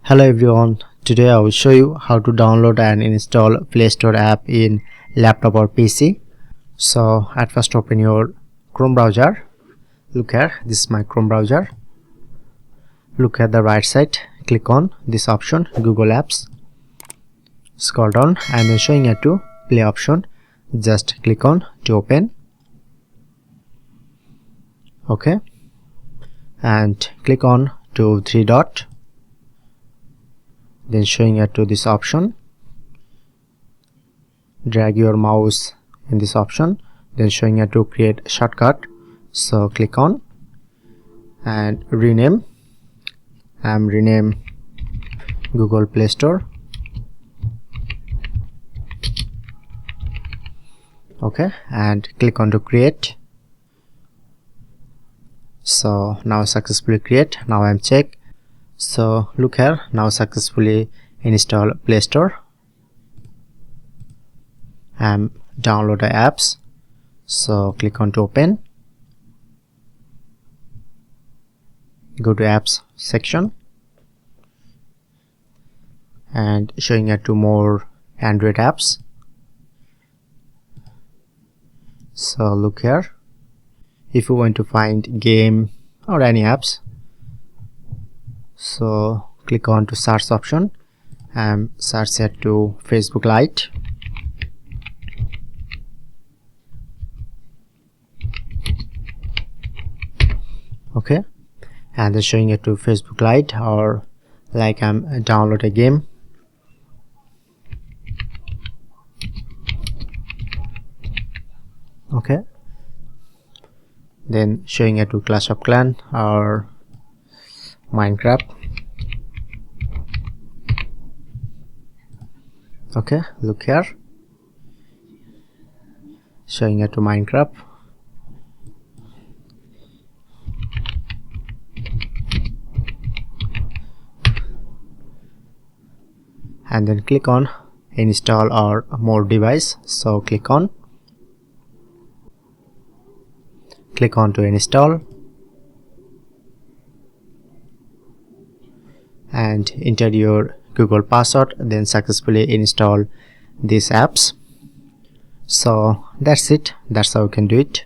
Hello everyone, today I will show you how to download and install Playstore app in laptop or PC. So at first open your Chrome browser. Look here, this is my Chrome browser. Look at the right side, click on this option, Google Apps. Scroll down, I am showing you to play option. Just click on to open. Okay, and click on to three dot. Then showing you to this option, drag your mouse in this option, then showing you to create shortcut. So click on and rename. Rename Google Play Store. Okay, and click on to create. So now successfully create. Now I'm check. So look here, now successfully install Play Store. Download the apps. So click on to open. Go to apps section and showing you to more Android apps. So look here, if you want to find game or any apps, so click on to search option and search it to Facebook Lite. Okay, and then showing it to Facebook Lite, or like download a game. Okay, then showing it to Clash of Clans or Minecraft. Okay, look here, showing it to Minecraft. And then click on install or more device. So click on to install and enter your Google password, then successfully install these apps. So that's it, that's how you can do it.